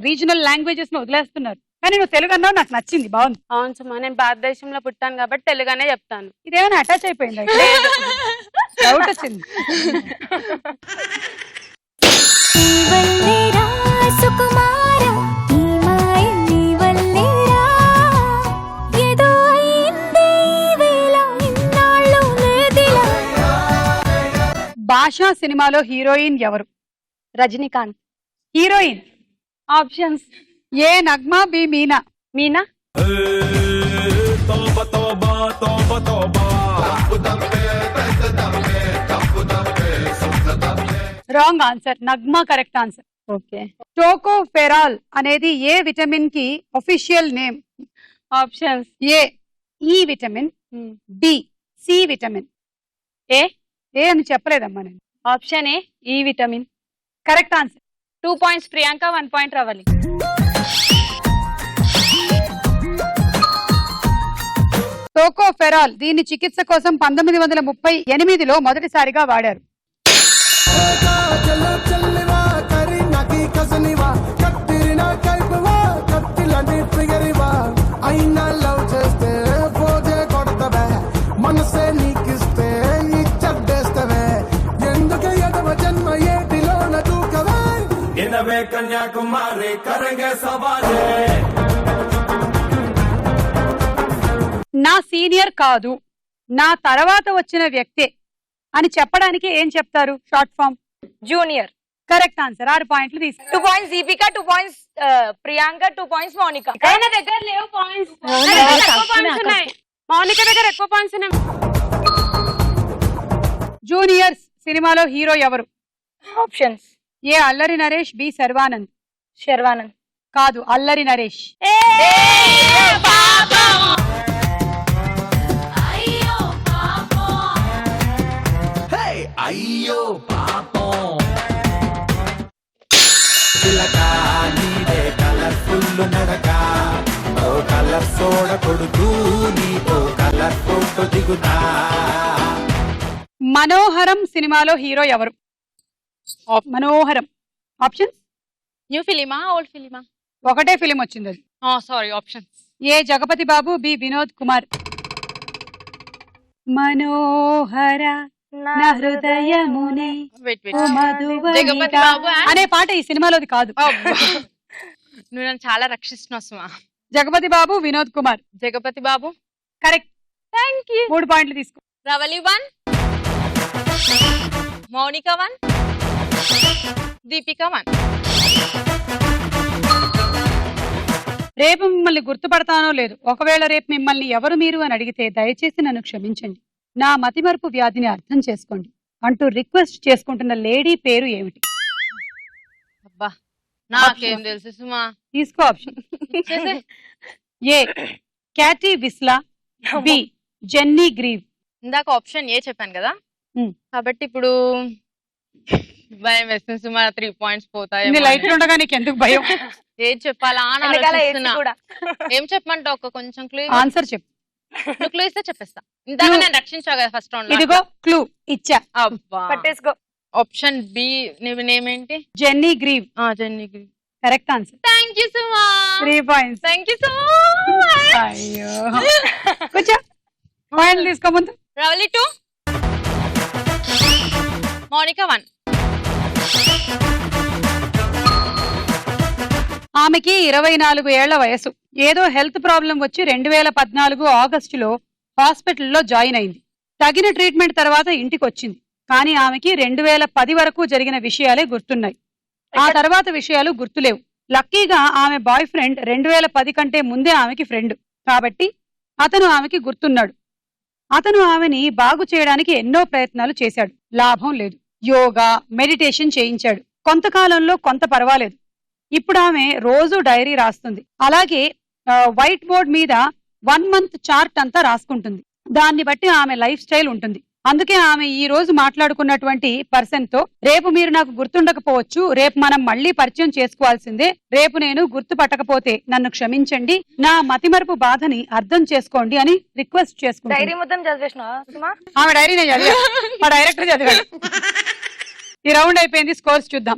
Speaker 3: రీజనల్ లాంగ్వేజెస్ ను వదిలేస్తున్నారు. కానీ నువ్వు తెలుగు అన్నావు, నాకు నచ్చింది, బాగుంది.
Speaker 6: అవును సుమా, నేను భారతదేశంలో పుట్టాను కాబట్టి తెలుగునే చెప్తాను.
Speaker 3: ఇదేమైనా అటాచ్ అయిపోయింది? డౌట్ వచ్చింది. భాషా సినిమాలో హీరోయిన్ ఎవరు?
Speaker 4: Rajinikanth.
Speaker 3: Heroine
Speaker 6: options.
Speaker 3: A Nagma, B Meena.
Speaker 6: Meena.
Speaker 1: తోబా తోబా తోబా తోబా
Speaker 3: wrong answer. Nagma correct answer.
Speaker 5: Okay.
Speaker 3: Tocopherol అనేది ఏ విటమిన్ కి official name?
Speaker 5: Options.
Speaker 3: A E vitamin, B C vitamin.
Speaker 5: A
Speaker 3: A అని చెప్పలేదమ్మా నేను.
Speaker 5: Option A E vitamin.
Speaker 3: Correct answer.
Speaker 5: 2 points Priyanka, 1 point Ravali.
Speaker 3: Tocopherol దీని చికిత్స కోసం 1938లో మొదటిసారిగా వాడారు.
Speaker 7: మనసే నీకిస్తే ఇచ్చేస్తవే ఎందుకు ఎడవ జన్మ ఏటిలోన దూకవే
Speaker 1: ఇనవే కన్యాకుమారి కరంగే సవాలే.
Speaker 3: నా సీనియర్ కాదు, నా తర్వాత వచ్చిన వ్యక్తే అని చెప్పడానికి ఏం చెప్తారు? Short form.
Speaker 4: Junior.
Speaker 3: Correct answer. 6 పాయింట్లు తీసు.
Speaker 4: 2 points Deepika, 2 points Priyanka, 2 points Mounika.
Speaker 6: ఆయన దగ్గర లేవు పాయింట్స్. మౌనిక దగ్గర ఎక్కువ పాయింట్స్ ఉన్నాయి.
Speaker 3: జూనియర్స్ సినిమాలో హీరో ఎవరు?
Speaker 4: ఆప్షన్స్.
Speaker 3: ఏ అల్లరి నరేష్, బి శర్వానంద్.
Speaker 4: శర్వానంద్.
Speaker 3: కాదు, అల్లరి నరేష్.
Speaker 1: అయ్యో పాపం
Speaker 7: చిలక నీదే కలర్ఫుల్ నడక ఓ కలర్ సోడ కొడుతూ నీతో కలర్ ఫోటో దిగుతా
Speaker 3: మనోహరం సినిమాలో హీరో ఎవరు? మనోహరం. ఆప్షన్స్.
Speaker 5: న్యూ ఫిలిమా, ఓల్డ్ ఫిలిమా?
Speaker 3: ఒకటే ఫిలిం వచ్చింది అది.
Speaker 5: Sorry, options.
Speaker 3: A Jagapathi Babu, B Vinod Kumar. మనోహర నా హృదయమునే
Speaker 5: వెయిట్
Speaker 3: ఓ మధువనిగా
Speaker 5: జగపతి బాబు
Speaker 3: అనే పాట ఈ సినిమాలోది కాదు.
Speaker 5: నువ్వు నన్ను చాలా రక్షిస్తున్నావు సుమా.
Speaker 3: జగపతి బాబు, వినోద్ కుమార్.
Speaker 5: జగపతి బాబు.
Speaker 3: కరెక్ట్.
Speaker 5: Thank you.
Speaker 3: 3 పాయింట్లు తీసుకో.
Speaker 5: రవలి 1, మౌనిక 1, దీపిక 1.
Speaker 3: రేపు మిమ్మల్ని గుర్తుపడతానో లేదు, ఒకవేళ రేపు మిమ్మల్ని ఎవరు మీరు అని అడిగితే దయచేసి నన్ను క్షమించండి, నా మతిమరుపు వ్యాధిని అర్థం చేసుకోండి అంటూ రిక్వెస్ట్ చేసుకుంటున్న లేడీ పేరు ఏమిటి?
Speaker 5: అబ్బా నాకేం తెలుసు సుమా.
Speaker 3: తీసుకో ఆప్షన్. ఏ క్యాటీ విస్లా, బి జెన్నీ గ్రీవ్.
Speaker 5: ఇందాక ఆప్షన్ ఏ చెప్పాను కదా,
Speaker 3: Hmm.
Speaker 5: కాబట్టి ఇప్పుడు భయం వేస్తుంది సుమా. 3 points పోతాయి.
Speaker 3: ఇన్ని లైట్లు ఉండగా నీకు ఎందుకు భయం?
Speaker 5: ఏం చెప్పాలా అని
Speaker 4: వెనకాల AC
Speaker 5: ఆలోచిస్తున్నా.
Speaker 4: కూడా.
Speaker 5: ఏం చెప్పమంటావు? ఒక కొంచెం క్లూ.
Speaker 3: ఆన్సర్ చెప్పు.
Speaker 5: నువ్వు క్లూ ఇస్తే చెప్పేస్తా. ఇందాక నేను రక్షించా కదా ఫస్ట్ రౌండ్.
Speaker 3: ఇదిగో క్లూ ఇచ్చా.
Speaker 5: అబ్బా.
Speaker 4: పట్టేసుకో.
Speaker 5: Option B. నీ నేమ్ ఏంటి?
Speaker 3: Jenny Grieve.
Speaker 5: Jenny Grieve.
Speaker 3: Correct answer.
Speaker 5: Thank you Suma.
Speaker 3: 3 points.
Speaker 5: Thank you so much.
Speaker 3: అయ్యో కూర్చో. పాయింట్లు తీసుకో ముందు.
Speaker 5: రవలి 2, మౌనిక 1.
Speaker 3: ఆమెకి 24 ఏళ్ల వయసు. ఏదో హెల్త్ ప్రాబ్లం వచ్చి 2014 ఆగస్టులో హాస్పిటల్లో జాయిన్ అయింది. తగిన ట్రీట్మెంట్ తర్వాత ఇంటికి వచ్చింది. కానీ ఆమెకి 2010 వరకు జరిగిన విషయాలే గుర్తున్నాయి. ఆ తర్వాత విషయాలు గుర్తులేవు. లక్కీగా ఆమె బాయ్ ఫ్రెండ్ 2010 కంటే ముందే ఆమెకి ఫ్రెండ్ కాబట్టి అతను ఆమెకి గుర్తున్నాడు. అతను ఆమెని బాగు చేయడానికి ఎన్నో ప్రయత్నాలు చేశాడు. లాభం లేదు. యోగా, మెడిటేషన్ చేయించాడు. కొంతకాలంలో కొంత పర్వాలేదు. ఇప్పుడు ఆమె రోజు డైరీ రాస్తుంది. అలాగే వైట్ బోర్డ్ మీద 1 month చార్ట్ అంతా రాసుకుంటుంది. దాన్ని బట్టి ఆమె లైఫ్ స్టైల్ ఉంటుంది. అందుకే ఆమె ఈ రోజు మాట్లాడుకున్నటువంటి పర్సన్ తో రేపు మీరు నాకు గుర్తుండకపోవచ్చు, రేపు మనం మళ్ళీ పరిచయం చేసుకోవాల్సిందే, రేపు నేను గుర్తుపట్టకపోతే నన్ను క్షమించండి, నా మతిమరుపు బాధని అర్థం చేసుకోండి అని రిక్వెస్ట్ చేసుకుంటాను.
Speaker 4: డైరీ మొత్తం చదివేసినావా సుమా?
Speaker 3: ఆమె డైరీనే చదివా, మా డైరెక్టర్ చదివాడు. ఈ రౌండ్ అయిపోయింది. స్కోర్స్ చూద్దాం.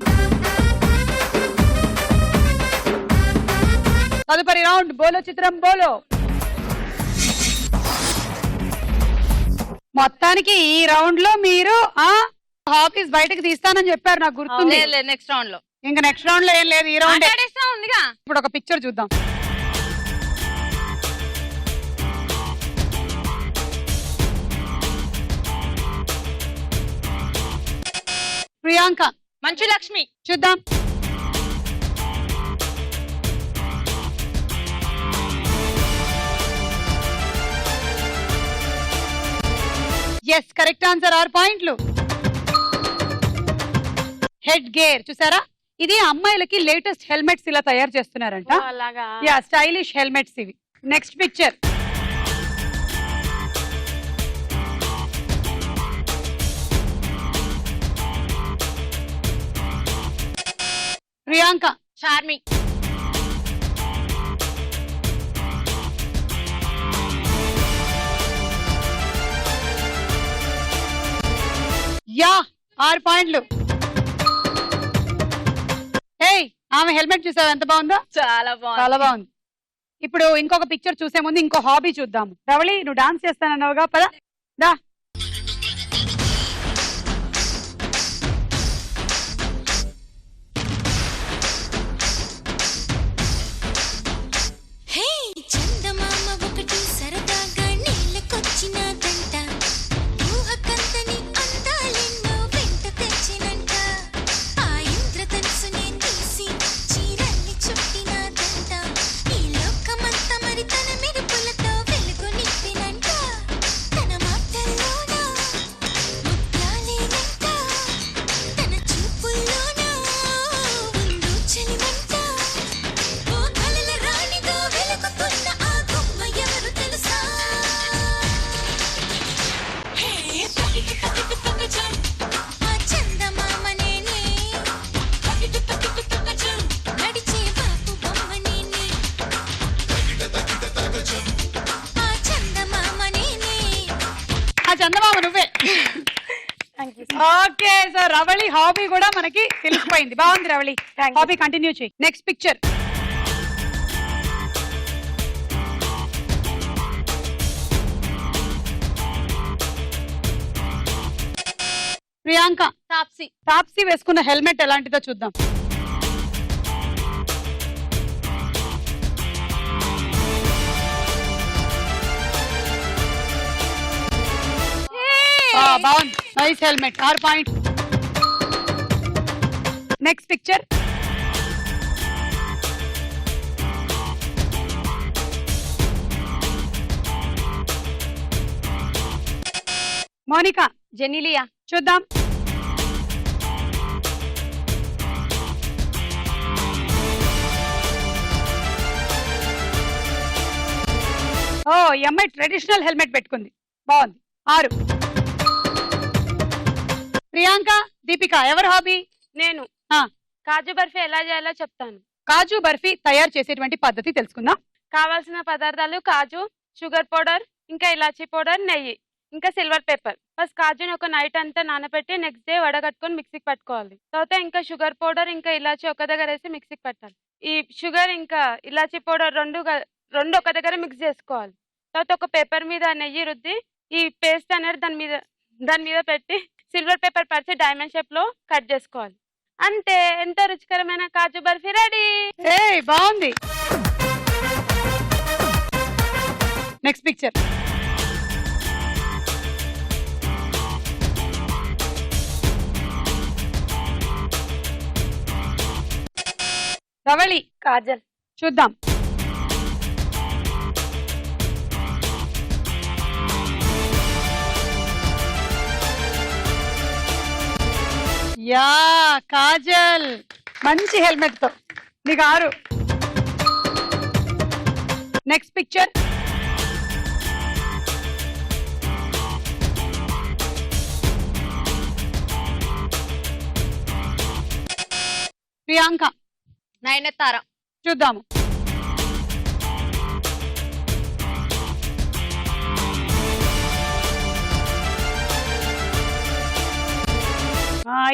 Speaker 3: తదుపరి రౌండ్ బోలో చిత్రం బోలో. మొత్తానికి ఈ రౌండ్ లో మీరు హాకీస్ బయటకు తీస్తానని చెప్పారు, నాకు గుర్తుంది.
Speaker 5: నెక్స్ట్ రౌండ్ లో
Speaker 3: ఇంకా నెక్స్ట్ రౌండ్ లో ఏం లేదు. ఈ రౌండ్
Speaker 5: ఉందిగా.
Speaker 3: ఇప్పుడు ఒక పిక్చర్ చూద్దాం. ప్రియాంక,
Speaker 5: మంచు లక్ష్మి.
Speaker 3: చూద్దాం. ఎస్ కరెక్ట్ ఆన్సర్ 6 పాయింట్లు. హెడ్ గేర్ చూసారా, ఇది అమ్మాయిలకి లేటెస్ట్ హెల్మెట్స్ ఇలా తయారు చేస్తున్నారంట.
Speaker 6: ఓ, అలాగా
Speaker 3: యా స్టైలిష్ హెల్మెట్స్ ఇవి. Next picture. Priyanka.
Speaker 5: Charmi.
Speaker 3: Yeah 6 పాయింట్లు. ఏయ్ ఆమె హెల్మెట్ చూసావా ఎంత బాగుందో?
Speaker 5: చాలా
Speaker 3: చాలా బాగుంది. ఇప్పుడు ఇంకొక పిక్చర్ చూసే ముందు ఇంకో హాబీ చూద్దాము. రవళి నువ్వు డాన్స్ చేస్తానన్నావుగా, పద దా.
Speaker 9: హే చందమామ ఒకటి సరదాగా నీళ్ళకొచ్చినదంట, ఊహకందని అందాలెన్నో వెంట తెచ్చినంట, ఆ ఇంద్రధనుసునే తీసి చీరల్ని చుట్టినదంట, ఈ లోకమంతా మరి తన మెరుపులతో వెలుగు నింపినంట, తన మాటల్లోన ముత్యాలేనంట, తన చూపుల్లోన ఉండు చలిమంట, ఓ కలల రాణిగా వెలుగుతున్న ఆ గుమ్మ ఎవరు తెలుసా? హే పకిటి పకిటి పకచం, ఆ చందమామ నేనే, పకిటి పకిటి పకచం, నడిచే బాపు బొమ్మ నేనే, ఆ చందమామ నేనే.
Speaker 3: ఆ చందమామ నువ్వే. ఓకే సో రవళి హాబీ కూడా మనకి తెలిసిపోయింది. బాగుంది Ravali,
Speaker 4: Thank you.
Speaker 3: Hobby continue చేయి. Next picture. ప్రియాంక.
Speaker 5: తాప్సీ.
Speaker 3: తాప్సీ వేసుకున్న హెల్మెట్ ఎలాంటిదో చూద్దాం. బాగుంది, nice helmet. 6 point. Next picture. Monika.
Speaker 5: Genelia.
Speaker 3: చూద్దాం. ఓ ఈ అమ్మాయి ట్రెడిషనల్ హెల్మెట్ పెట్టుకుంది, బాగుంది. 6. ప్రియాంక. దీపిక ఎవరు హాబీ?
Speaker 6: నేను
Speaker 3: ఆ.
Speaker 6: కాజు బర్ఫీ ఎలా చేయాలో చెప్తాను.
Speaker 3: కాజు బర్ఫీ తయారు చేసేటువంటి పద్ధతి తెలుసుకుందాం.
Speaker 6: కావాల్సిన పదార్థాలు కాజు, షుగర్ పౌడర్, ఇంకా ఇలాచీ పౌడర్, నెయ్యి, ఇంకా సిల్వర్ పేపర్. ఫస్ట్ కాజుని ఒక నైట్ అంతా నానబెట్టి నెక్స్ట్ డే వడగట్టుకొని మిక్సీకి పట్టుకోవాలి. తర్వాత ఇంకా షుగర్ పౌడర్ ఇంకా ఇలాచీ ఒక దగ్గర వేసి మిక్సీకి పెట్టాలి. ఈ షుగర్ ఇంకా ఇలాచీ పౌడర్ రెండు ఒక దగ్గర మిక్స్ చేసుకోవాలి. తర్వాత ఒక పేపర్ మీద నెయ్యి రుద్ది ఈ పేస్ట్ అనేది దాని మీద పెట్టి సిల్వర్ పేపర్ పరిచి డైమండ్ షేప్ లో కట్ చేసుకోవాలి. అంతే, ఎంత రుచికరమైన కాజు బర్ఫీ రెడీ.
Speaker 3: ఏయ్ బాగుంది. Next picture. రవళి.
Speaker 4: కాజల్.
Speaker 3: చూద్దాం. యా కాజల్ మంచి హెల్మెట్ తో నీకు 6. Next picture. ప్రియాంక.
Speaker 5: నయనతార.
Speaker 3: చూద్దాము.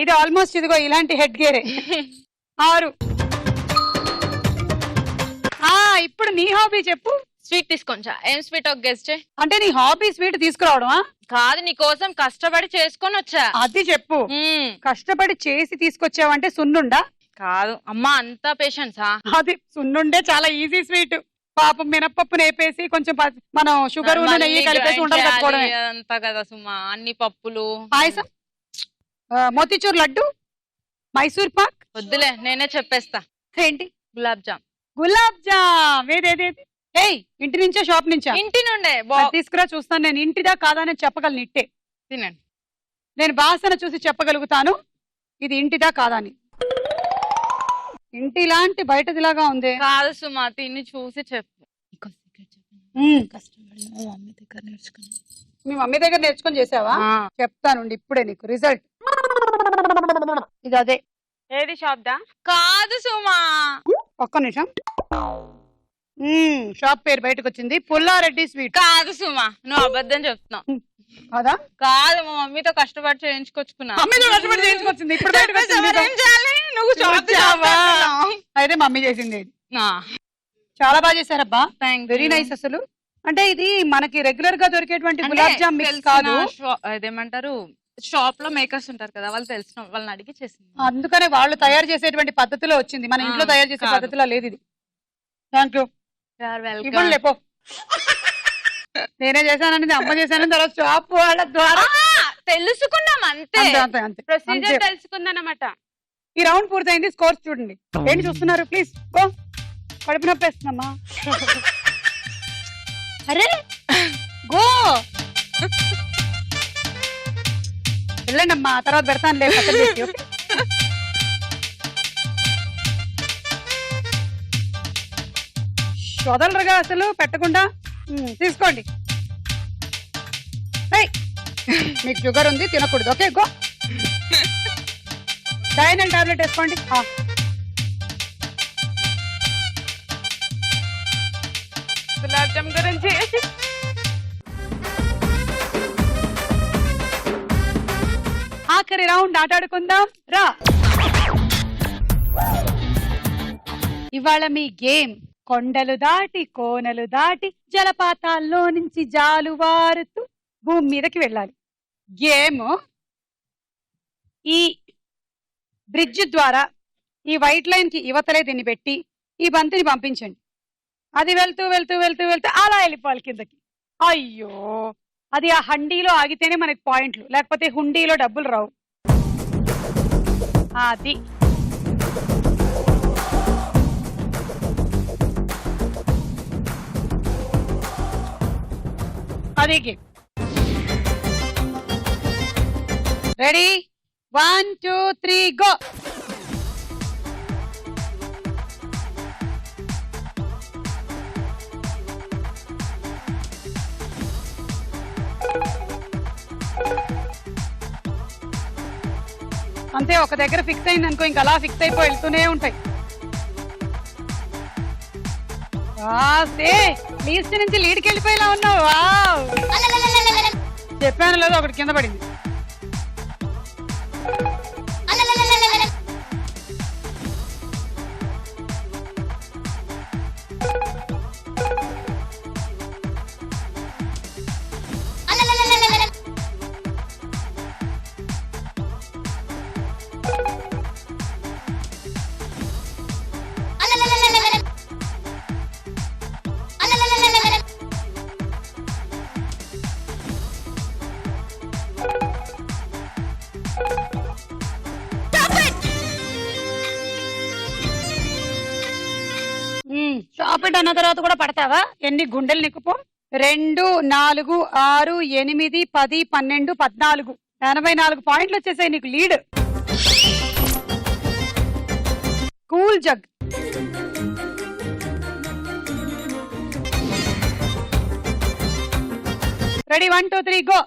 Speaker 3: ఇది ఆల్మోస్ట్ ఇదిగో ఇలాంటి హెడ్ గేరే. 6. ఇప్పుడు నీ హాబీ చెప్పు.
Speaker 5: స్వీట్ తీసుకొచ్చా. ఏం స్వీట్ ఒక గెస్ట్ చేయి.
Speaker 3: అంటే నీ హాబీ స్వీట్ తీసుకురావడమా?
Speaker 5: కాదు, నీ కోసం కష్టపడి చేసుకొని వచ్చా.
Speaker 3: అది చెప్పు. కష్టపడి చేసి తీసుకొచ్చావంటే సున్నుండా?
Speaker 5: కాదు అమ్మా, అంతా పేషెన్సా?
Speaker 3: అది సున్నుండే చాలా ఈజీ స్వీట్. పాపం మినప్పప్పు నేపేసి కొంచెం మనం షుగర్ నెయ్యి కలిపేసి ఉండలు కట్టుకోవడమే.
Speaker 5: అంతా కదా సుమా, అన్ని పప్పులు.
Speaker 3: పాయసం, మోతిచూర్ లడ్డు, మైసూర్ పాక్.
Speaker 5: వద్దులే, నేనే చెప్పేస్తా.
Speaker 3: ఏంటి?
Speaker 5: గులాబ్ జామ్.
Speaker 3: గులాబ్ జామ్. ఏదేది? ఏయ్ ఇంటి నుంచా షాప్ నుంచా?
Speaker 5: ఇంటి నుండే.
Speaker 3: తీసుకురా చూస్తాను. నేను ఇంటిదా కాదా అని చెప్పగలను. ఇట్టే
Speaker 5: తినండి.
Speaker 3: నేను వాసన చూసి చెప్పగలుగుతాను ఇది ఇంటిదా కాదా అని. ఇంటి లాంటి బయటదిలాగా ఉంది.
Speaker 5: కాదు సుమా, తిని చూసి చెప్పు.
Speaker 3: మీ మమ్మీ దగ్గర నేర్చుకొని చేసావా? చెప్తానుండి ఇప్పుడే నీకు రిజల్ట్. ఇది అదే.
Speaker 6: ఏది షాప్ దా?
Speaker 5: కాదు సుమా.
Speaker 3: ఒక్క నిమిషం. షాప్ పేరు బయటకు వచ్చింది, పుల్లారెడ్డి స్వీట్.
Speaker 5: కాదు సుమా, నువ్వు అబద్ధం చెప్తున్నావు.
Speaker 3: కాదా?
Speaker 5: కాదు, మా మమ్మీతో కష్టపడి చేయించుకొచ్చుకున్నా.
Speaker 3: మమ్మీతో కష్టపడి చేయించుకొచ్చింది, ఇప్పుడు బయటకు వచ్చింది.
Speaker 5: ఏం చేయాలి? నువ్వు
Speaker 3: చూసావా? అయితే మమ్మీ చేసింది ఇది. చాలా బాగా చేశారబ్బా, వెరీ నైస్. అసలు అంటే ఇది మనకి రెగ్యులర్ గా దొరికేటువంటి గులాబ్ జామ్ మిక్స్ కాదు.
Speaker 5: ఇదేమంటారు, షాప్ లో మేకర్స్ ఉంటారు కదా, వాళ్ళు తెలిసిన వాళ్ళని అడిగి చేసింది.
Speaker 3: అందుకనే వాళ్ళు తయారు చేసేటువంటి పద్ధతిలో వచ్చింది, మన ఇంట్లో తయారు చేసే పద్ధతిలో లేదు ఇది. Thank you. ఇవ్వండి లేపో. నేనే చేశానని, అమ్మ చేశానని, తర్వాత షాప్ వాళ్ళ ద్వారా
Speaker 5: తెలుసుకున్నాం అంతే.
Speaker 3: అంతే అంతే
Speaker 6: ప్రొసీజర్ తెలుసుకుందన్నమాట.
Speaker 3: ఈ రౌండ్ పూర్తయింది, స్కోర్స్ చూడండి. ఏంటి చూస్తున్నారు? Please go. కడుపు నొప్పి వేస్తుందమ్మా. అరే గో వెళ్ళండి అమ్మా, తర్వాత పెడతాను లేదు. వదలరుగా అసలు పెట్టకుండా. తీసుకోండి. మీకు షుగర్ ఉంది, తినకూడదు. Okay go. డైనల్ టాబ్లెట్ వేసుకోండి.
Speaker 6: గులాబ్ జామ్ గురించి
Speaker 3: ఆఖరి రౌండ్ ఆటాడుకుందాం రా. ఇవాళ మీ గేమ్ కొండలు దాటి, కోనలు దాటి, జలపాతాల్లో నుంచి జాలువారుతూ భూమి మీదకి వెళ్ళాలి. గేమ్ ఈ బ్రిడ్జ్ ద్వారా ఈ వైట్ లైన్ కి యువతలే దీన్ని పెట్టి ఈ బంతిని పంపించండి. అది వెళ్తూ వెళ్తూ వెళ్తూ వెళ్తూ అలా వెళ్ళిపోవాలి కిందకి. అయ్యో, అది ఆ హండీలో ఆగితేనే మనకి పాయింట్లు, లేకపోతే హుండీలో డబ్బులు రావు. అది అదే గేమ్. రెడీ? 1 2 3 గో. అంతే, ఒక దగ్గర ఫిక్స్ అయింది అనుకో, ఇంకా అలా ఫిక్స్ అయిపోయి వెళ్తూనే ఉంటాయి. లీస్ట్ నుంచి లీడ్కి వెళ్ళిపోయేలా ఉన్నావు. చెప్పాను లేదు, ఒకటి కింద పడింది. షాప్ అన్న తర్వాత కూడా పడతావా? ఎన్ని గుండెలు నిక్కుపో. 2 4 6 8 10 12 14 84 పాయింట్లు వచ్చేసాయి నీకు lead. Cool jug. Ready? 1 2 3 go.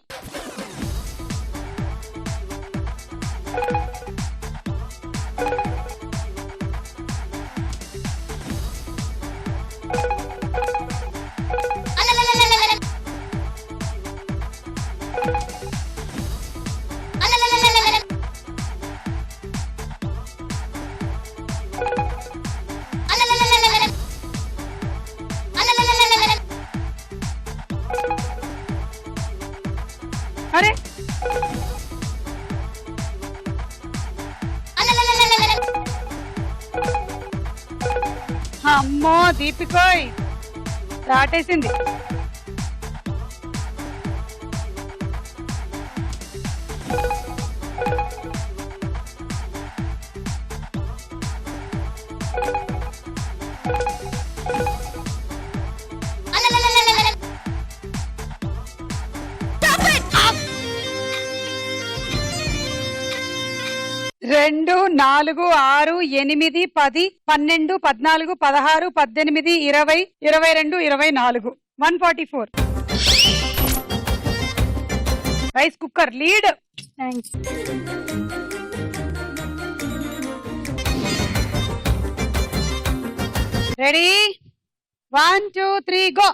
Speaker 3: అరే అమ్మో దీపికోయ్ దాటేసింది. 2, 4, 6, 8, 10, 12, 14, 16, 18, 20, 22, 24. 144. Rice cooker lead.
Speaker 4: Thanks.
Speaker 3: Ready 1, 2, 3 go.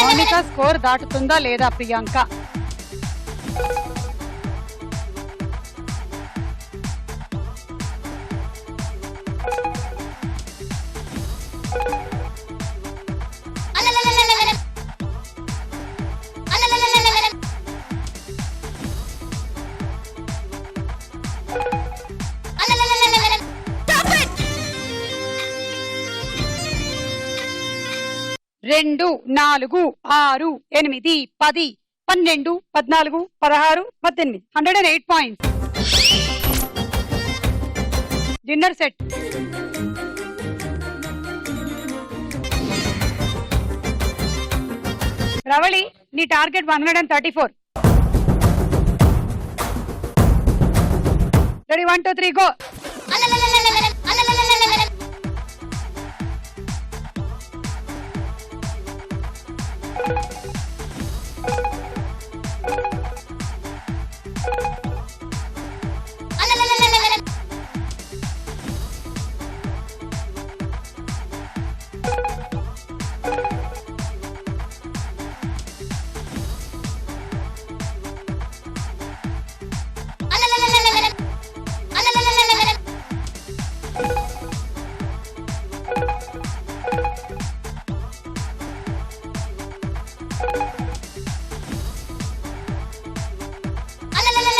Speaker 3: Mounika score దాటుతుందా లేదా ప్రియాంక? రెండు 4, 6, 8, 10, 12, 14, 16, 18. 108 పాయింట్స్. Dinner set. రవళి నీ టార్గెట్ 134. Ready 1, 2, 3 go.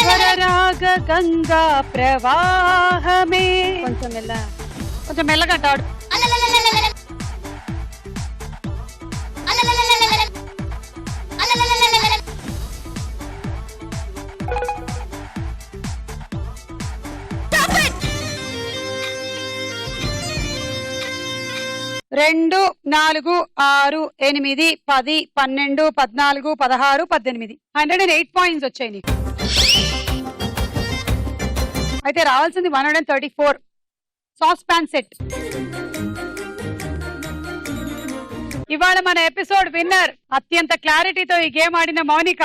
Speaker 3: స్వరరాగ గంగా ప్రవాహమే. కొంచెం మెల్లగా తాడు. రెండు 4, 6, 8, 10, 12, 14, 16, 18. 108 పాయింట్స్ వచ్చాయి నీకు. అయితే రావాల్సింది 134. Sauce pan set. ఇవాళ మన ఎపిసోడ్ విన్నర్ అత్యంత క్లారిటీతో ఈ గేమ్ ఆడిన మౌనిక.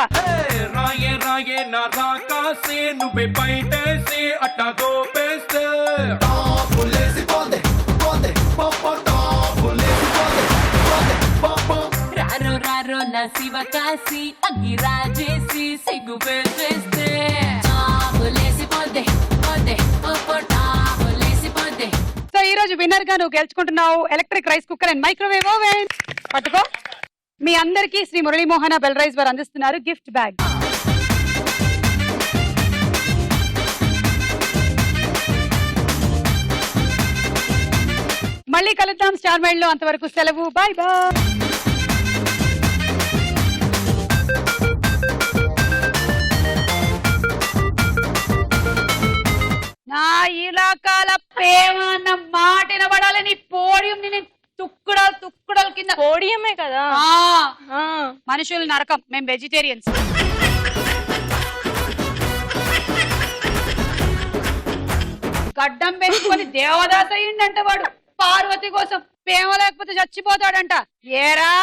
Speaker 1: రాయే రాయే నా రాకాసే నువ్వే బయటేసే అట్టా దోపేస్తే
Speaker 2: రారో రారో నా శివ కాసి అగ్గి రాజేసి సిగ్గు పెట్టేస్తే
Speaker 3: సో ఈ రోజు విన్నర్ గా నువ్వు గెలుచుకుంటున్నావు electric rice cooker and microwave oven. పట్టుకో. మీ అందరికీ శ్రీ మురళీమోహన బెల్ రైస్ వారు అందిస్తున్నారు గిఫ్ట్ బ్యాగ్. మళ్ళీ కలుద్దాం స్టార్ మైండ్ లో. అంతవరకు సెలవు. Bye bye. నా ఇలాకాల ప్రేమ అన్న మాట వినబడాలని పోడియం నేను తుక్కుడలు కింద.
Speaker 5: పోడియమే కదా.
Speaker 3: మనుషులు నరకం, మేము వెజిటేరియన్స్. గడ్డం పెట్టుకొని దేవదాస అయ్యిండంట వాడు. పార్వతి కోసం ప్రేమ లేకపోతే చచ్చిపోతాడంట. ఏరా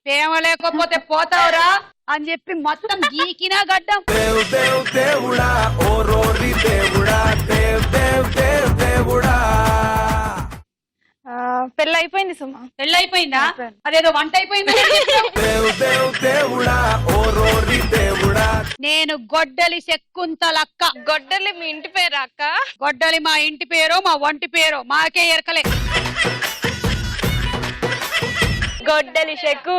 Speaker 3: ప్రేమ లేకపోతే పోతావురా అని చెప్పి మొత్తం గీకినా గడ్డం.
Speaker 1: దేవ్ దేవ్ దేవుడా ఓ రోరి దేవుడా దేవ్ దేవ్ దేవ్ దేవుడా.
Speaker 5: పెళ్ళి అయిపోయింది సుమా.
Speaker 3: పెళ్ళి అయిపోయిందా? అదేదో వంట అయిపోయిందా?
Speaker 1: దేవ్ దేవ్ దేవుడా ఓ రోరి దేవుడా.
Speaker 3: నేను గొడ్డలి శకుంతలక్క.
Speaker 5: గొడ్డలి మీ ఇంటి పేరు అక్క?
Speaker 3: గొడ్డలి మా ఇంటి పేరో మా వంటి పేరో మాకే ఎరకలే.
Speaker 5: గొడ్డలి శకు.